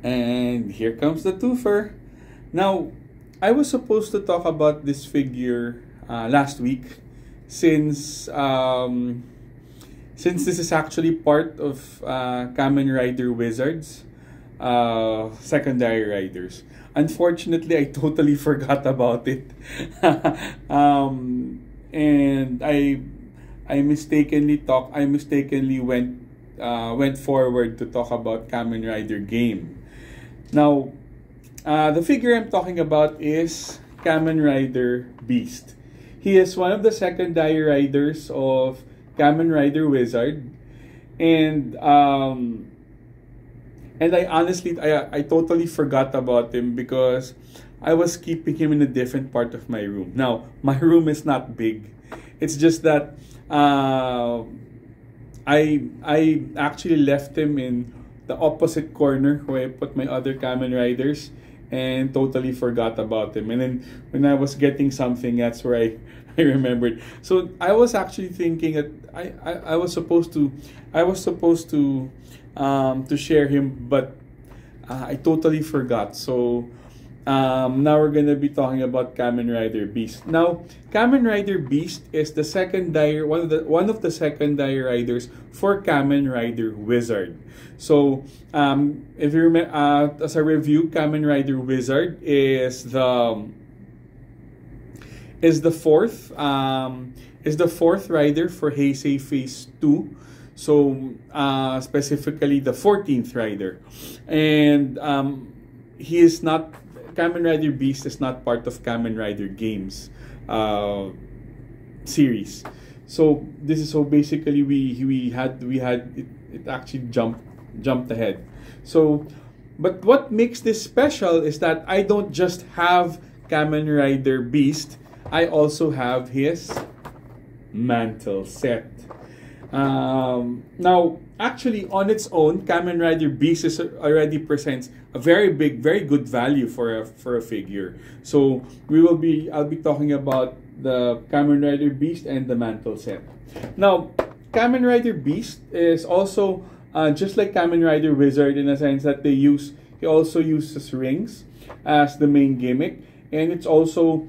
And here comes the twofer. Now, I was supposed to talk about this figure last week since since this is actually part of Kamen Rider Wizards secondary riders. Unfortunately, I totally forgot about it. And I mistakenly went forward to talk about Kamen Rider game. Now, the figure I'm talking about is Kamen Rider Beast. He is one of the secondary riders of Kamen Rider Wizard, and I totally forgot about him because I was keeping him in a different part of my room. Now, my room is not big. It's just that I actually left him in the opposite corner where I put my other Kamen Riders and totally forgot about him. And then when I was getting something, that's where I remembered. So I was actually thinking that I was supposed to share him, but I totally forgot. So now we're gonna be talking about Kamen Rider Beast. Now, Kamen Rider Beast is the secondary one of the secondary riders for Kamen Rider Wizard. So if you remember, as a review, Kamen Rider Wizard is the fourth rider for Heisei Phase 2. So specifically the 14th rider, and he is not. Kamen Rider Beast is not part of Kamen Rider Games series. So this is so basically we had it actually jumped ahead. So, but what makes this special is that I don't just have Kamen Rider Beast. I also have his mantle set. Now, actually, on its own, Kamen Rider Beast already presents a very big, very good value for a figure. So I'll be talking about the Kamen Rider Beast and the mantle set. Now, Kamen Rider Beast is also just like Kamen Rider Wizard in a sense that he also uses rings as the main gimmick, and it's also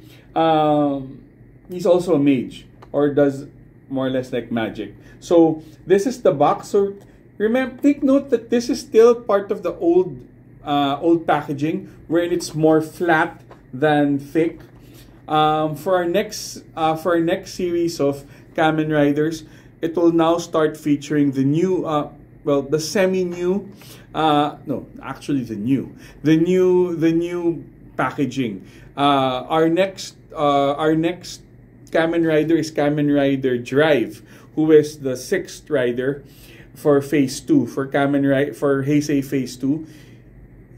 he's also a mage, or does more or less like magic. So this is the box. So take note that this is still part of the old packaging, wherein it's more flat than thick. For our next series of Kamen Riders, it will now start featuring the new the semi-new no, actually the new packaging. Our next Kamen Rider is Kamen Rider Drive, who is the 6th rider for Phase 2, for Heisei Phase 2.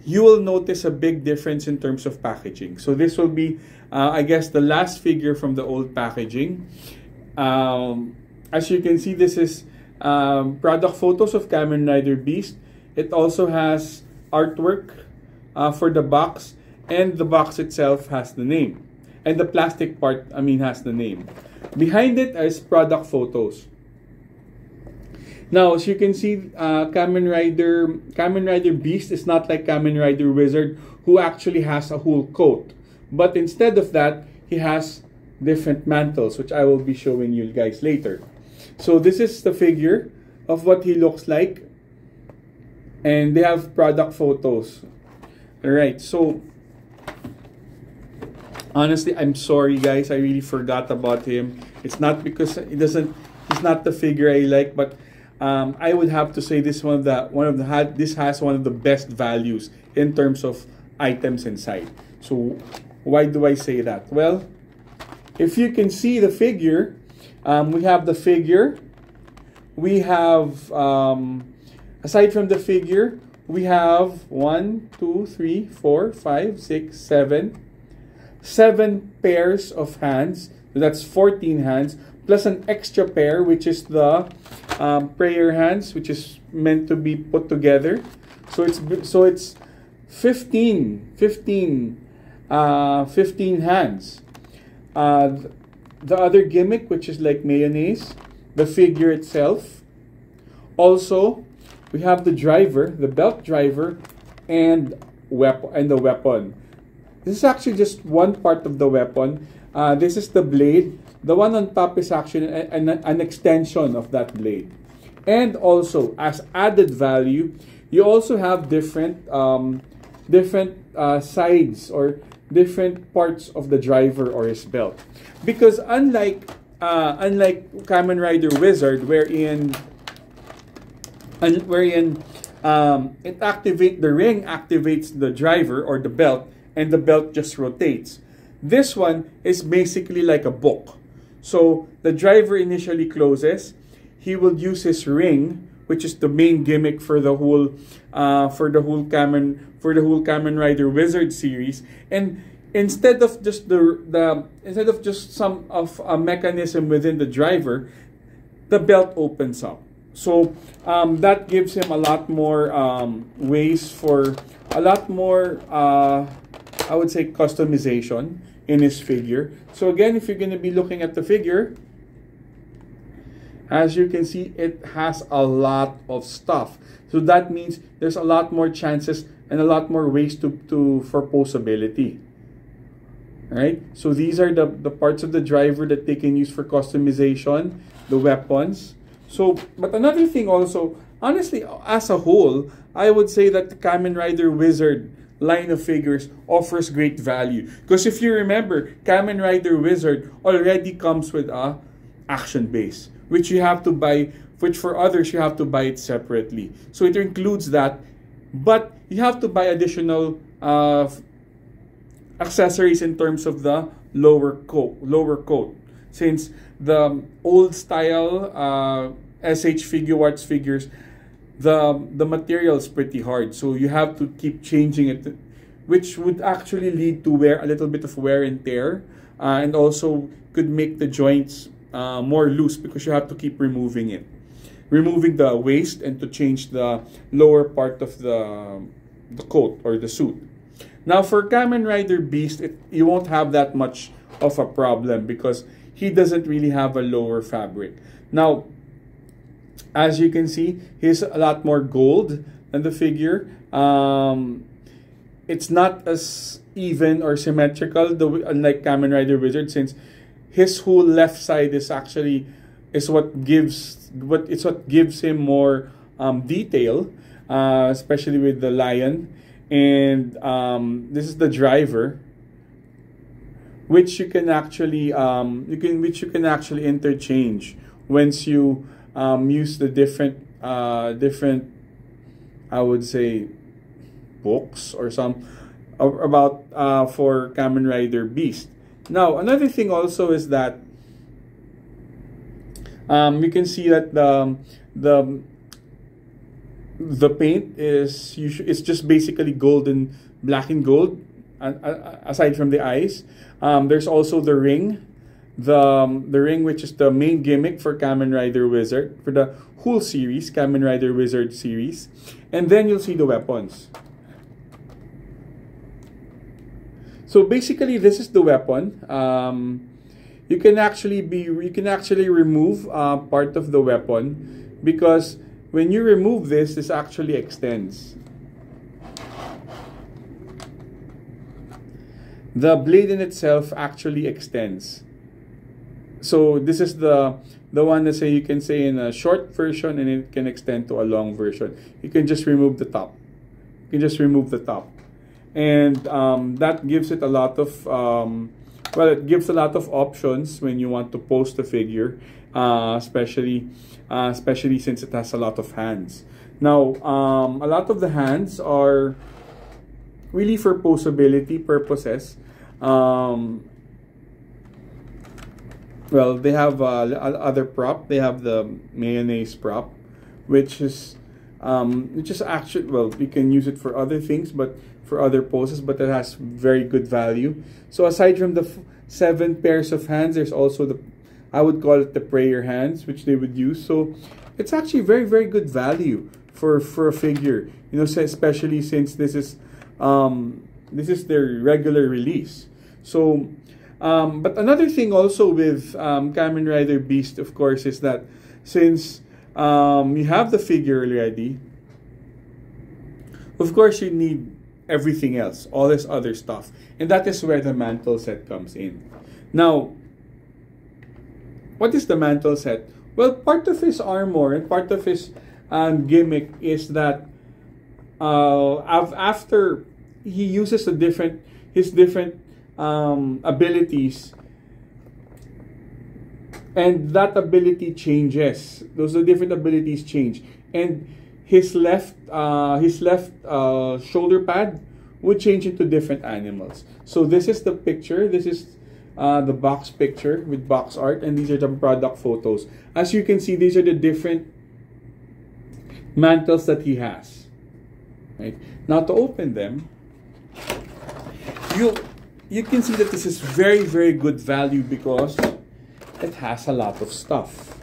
You will notice a big difference in terms of packaging. So this will be, I guess, the last figure from the old packaging. As you can see, this is product photos of Kamen Rider Beast. It also has artwork for the box, and the box itself has the name. And the plastic part, has the name. Behind it is product photos. Now, as you can see, Kamen Rider Beast is not like Kamen Rider Wizard, who actually has a whole coat. But instead of that, he has different mantles, which I will be showing you guys later. So this is the figure of what he looks like. And they have product photos. Alright, so honestly, I'm sorry guys, I really forgot about him. It's not because he's not the figure I like, but I would have to say this has one of the best values in terms of items inside. So why do I say that? Well, if you can see the figure, we have the figure. We have aside from the figure, we have 1, 2, 3, 4, 5, 6, 7 pairs of hands. That's 14 hands, plus an extra pair, which is the prayer hands, which is meant to be put together. So it's 15 hands. The other gimmick, which is like mayonnaise, the figure itself. Also, we have the driver, the belt driver, and the weapon. This is actually just one part of the weapon. This is the blade. The one on top is actually an extension of that blade. And also, as added value, you also have different sides or different parts of the driver or his belt. Because unlike Kamen Rider Wizard, wherein the ring activates the driver or the belt, and the belt just rotates. This one is basically like a book. So the driver initially closes. He will use his ring, which is the main gimmick for the whole Kamen Rider Wizard series. And instead of just some of a mechanism within the driver, the belt opens up. So that gives him a lot more ways for a lot more, I would say, customization in his figure. So again, if you're going to be looking at the figure, as you can see, it has a lot of stuff. So that means there's a lot more chances and a lot more ways for posability. Right? So these are the parts of the driver that they can use for customization, the weapons. So, but another thing also, honestly, as a whole, I would say that the Kamen Rider Wizard line of figures offers great value. Because if you remember, Kamen Rider Wizard already comes with a action base, which you have to buy, which for others you have to buy it separately. So it includes that, but you have to buy additional accessories in terms of the lower coat. Since the old style SH Figuarts figures, the material is pretty hard, so you have to keep changing it, which would actually lead to a little bit of wear and tear, and also could make the joints more loose because you have to keep removing the waist and to change the lower part of the coat or the suit. Now for Kamen Rider Beast, you won't have that much of a problem because he doesn't really have a lower fabric. Now, as you can see, he's a lot more gold than the figure. It's not as even or symmetrical, unlike Kamen Rider Wizard, since his whole left side is what gives him more detail, especially with the lion. And this is the driver, which you can actually interchange once you use the different I would say books or some about for Kamen Rider Beast. Now another thing also is that you can see that the paint it's just basically golden, black and gold, aside from the eyes. There's also the ring. The ring, which is the main gimmick for Kamen Rider Wizard, for the whole series, Kamen Rider Wizard series. And then you'll see the weapons. So basically, this is the weapon. You can actually remove part of the weapon, because when you remove this actually extends. The blade in itself actually extends. So this is the one that you can say in a short version, and it can extend to a long version. You can just remove the top. And that gives it a lot of it gives a lot of options when you want to pose the figure, especially since it has a lot of hands. Now, a lot of the hands are really for posability purposes. Well, they have other prop. They have the mayonnaise prop, which is actually, well, you can use it for other things, but for other poses, but it has very good value. So aside from the 7 pairs of hands, there's also I would call it the prayer hands, which they would use. So it's actually very, very good value for a figure, you know, especially since this is their regular release. So but another thing also with Kamen Rider Beast, of course, is that since you have the figure already, Of course, you need everything else, all this other stuff. And that is where the mantle set comes in. Now, what is the mantle set? Well, part of his armor and part of his gimmick is that after he uses his different abilities, and that ability changes. Those are different abilities change, and his left shoulder pad would change into different animals. So this is the picture. This is the box picture with box art, and these are the product photos. As you can see, these are the different mantles that he has. Right? Now to open them, you can see that this is very, very good value because it has a lot of stuff.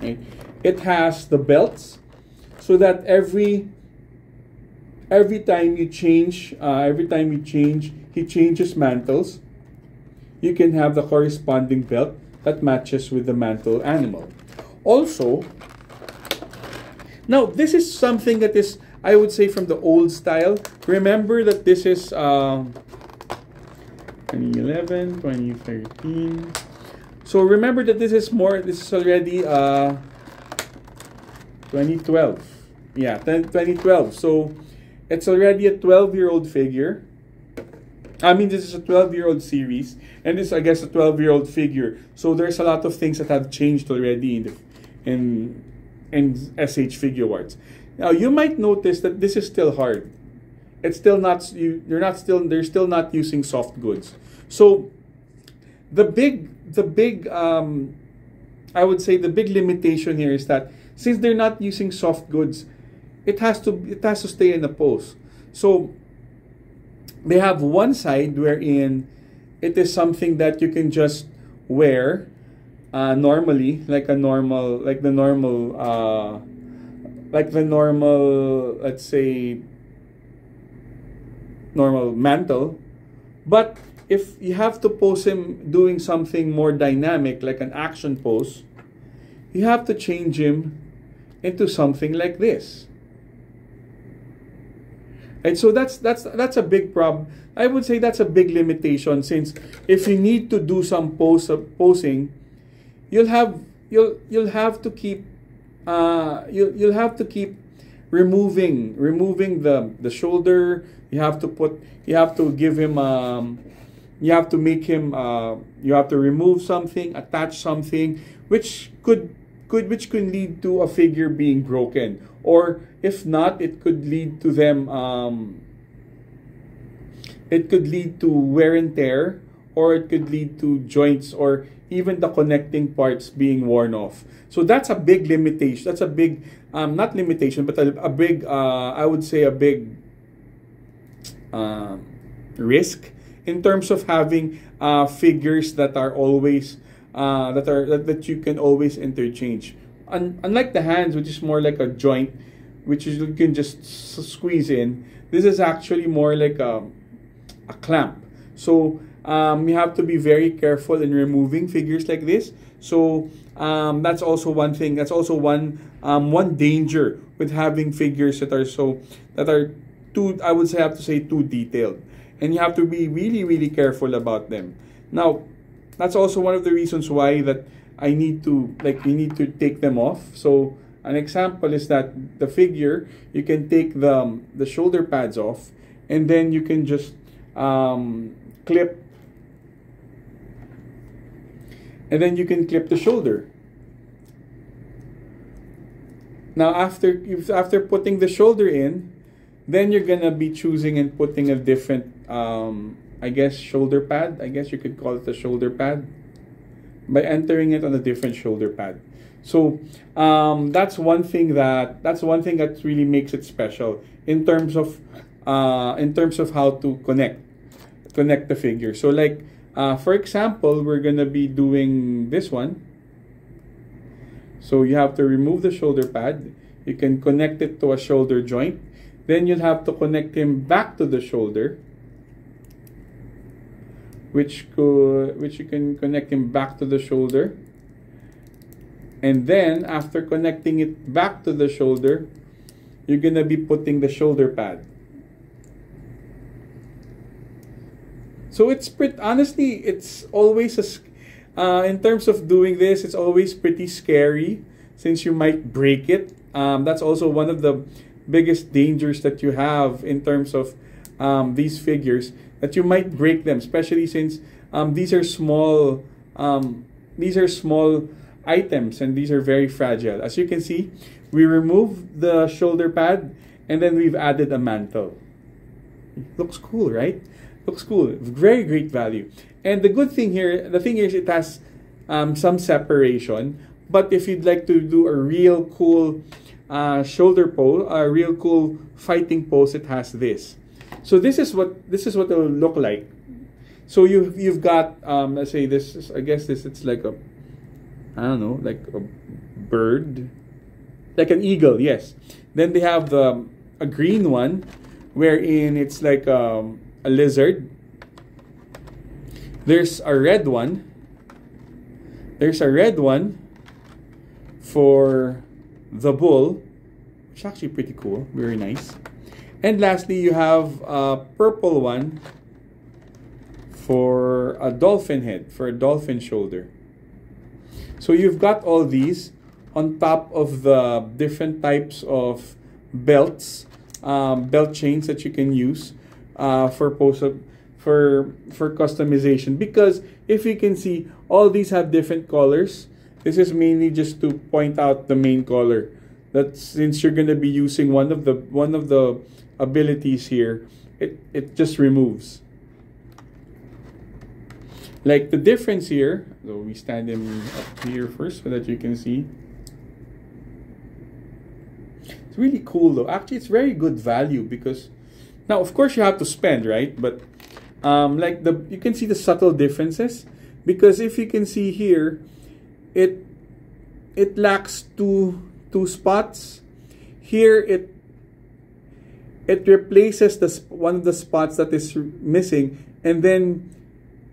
Right? It has the belts, so that every time you change, he changes mantles. You can have the corresponding belt that matches with the mantle animal. Also, now this is something that is, I would say, from the old style. Remember that this is 2011, 2013. So remember that this is already 2012. Yeah, 2012. So it's already a 12-year-old figure. I mean, this is a 12-year-old series, and this, I guess, a 12-year-old figure. So there's a lot of things that have changed already in SH Figure Arts. Now you might notice that this is still hard. It's still not they're still not using soft goods. So the big I would say the big limitation here is that since they're not using soft goods, it has to stay in the pose. So they have one side wherein it is something that you can just wear normally, like the normal, let's say, normal mantle. But if you have to pose him doing something more dynamic, like an action pose, you have to change him into something like this. And so that's a big problem. I would say that's a big limitation, since if you need to do some posing, you'll have to keep removing the shoulder. You have to give him you have to make him you have to remove something, attach something, which could lead to a figure being broken, or if not, it could lead to them it could lead to wear and tear, or it could lead to joints or even the connecting parts being worn off. So that's a big limitation. That's a big not limitation, but a big I would say a big risk in terms of having figures that are always that you can always interchange. Unlike the hands, which is more like a joint, which you can just squeeze in, this is actually more like a clamp. So you have to be very careful in removing figures like this. So that's also one thing. That's also one danger with having figures that are too, I would say, I have to say, too detailed, and you have to be really, really careful about them. Now, that's also one of the reasons why that you need to take them off. So an example is that the figure, you can take the shoulder pads off, and then you can just clip, and then you can clip the shoulder. Now after putting the shoulder in, then you're gonna be choosing and putting a different I guess shoulder pad. I guess you could call it a shoulder pad by entering it on a different shoulder pad. So that's one thing that really makes it special in terms of how to connect the figure. So like for example, we're gonna be doing this one. So you have to remove the shoulder pad. You can connect it to a shoulder joint. Then you'll have to connect him back to the shoulder, which you can connect him back to the shoulder. And then after connecting it back to the shoulder, you're gonna be putting the shoulder pad. So it's pretty, honestly, it's always in terms of doing this, it's always pretty scary since you might break it. That's also one of the biggest dangers that you have in terms of these figures, that you might break them, especially since these are small items and these are very fragile. As you can see, we removed the shoulder pad and then we've added a mantle. Looks cool, right? Looks cool. Very great value. And the good thing here, the thing is, it has some separation. But if you'd like to do a real cool shoulder pose, a real cool fighting pose, it has this. So this is what it will look like. So you've got let's say this is, I guess this, it's like a, I don't know, like a bird, like an eagle. Yes. Then they have a green one, wherein it's like a lizard. There's a red one. There's a red one for the bull, which is actually pretty cool, very nice. And lastly, you have a purple one for a dolphin head, for a dolphin shoulder. So you've got all these on top of the different types of belts, belt chains that you can use for customization. Because if you can see, all these have different colors. This is mainly just to point out the main color. That since you're gonna be using one of the abilities here, it just removes. Like the difference here, so we stand him up here first so that you can see. It's really cool though. Actually, it's very good value because now, of course, you have to spend, right? But like you can see the subtle differences, because if you can see here, it lacks two spots. Here it replaces one of the spots that is missing, and then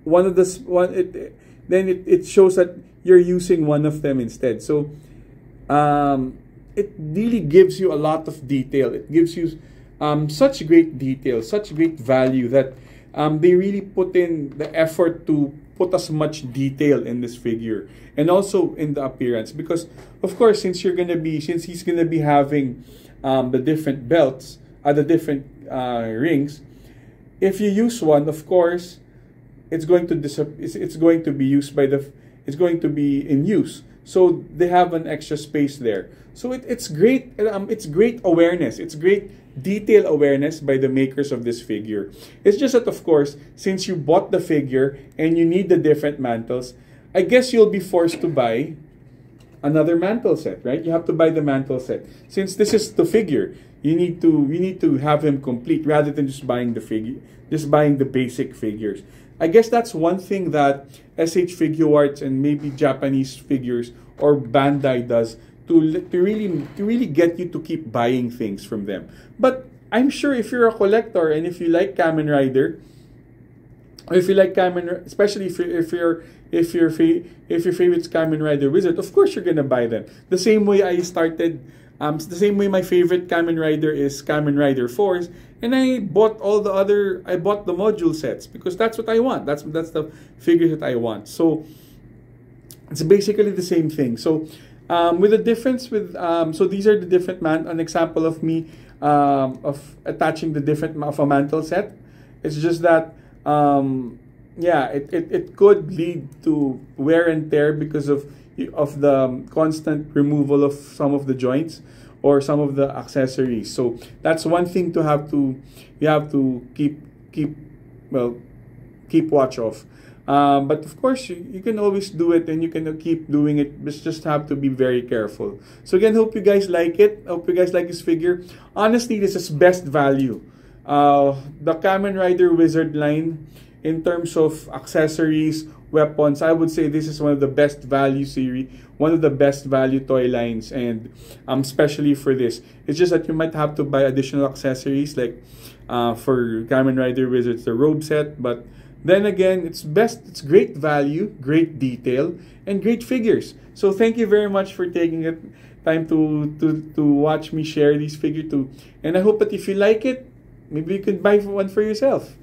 it shows that you're using one of them instead. So it really gives you a lot of detail. It gives you such great detail, such great value that they really put in the effort to put as much detail in this figure, and also in the appearance. Because of course, since he's gonna be having the different belts, the different rings, if you use one, of course, it's going to be in use. So they have an extra space there. So it's great. It's great awareness. It's great detail awareness by the makers of this figure. It's just that, of course, since you bought the figure and you need the different mantles, I guess you'll be forced to buy another mantle set, right? You have to buy the mantle set. Since this is the figure, you need to have him complete rather than just buying the figure, just buying the basic figures. I guess that's one thing that SH Figure Arts and maybe Japanese figures or Bandai does to really get you to keep buying things from them. But I'm sure if you're a collector and if you like Kamen Rider, or if you like Kamen, especially if your favorite's Kamen Rider Wizard, of course you're gonna buy them. The same way I started, the same way my favorite Kamen Rider is Kamen Rider Force, and I bought the module sets because that's what I want. That's the figures that I want. So it's basically the same thing. So with the difference with so these are the different an example of me of attaching the different of a mantle set. It's just that yeah, it could lead to wear and tear because of the constant removal of some of the joints or some of the accessories. So that's one thing you have to keep watch of. But of course, you can always do it and you can keep doing it. Just have to be very careful. So again, hope you guys like it. Hope you guys like this figure. Honestly, this is best value. The Kamen Rider Wizard line, in terms of accessories, weapons, I would say this is one of the best value series, one of the best value toy lines, and especially for this. It's just that you might have to buy additional accessories, like for Kamen Rider Wizards, the robe set, but then again, it's great value, great detail, and great figures. So thank you very much for taking time to watch me share this figure too. And I hope that if you like it, maybe you could buy one for yourself.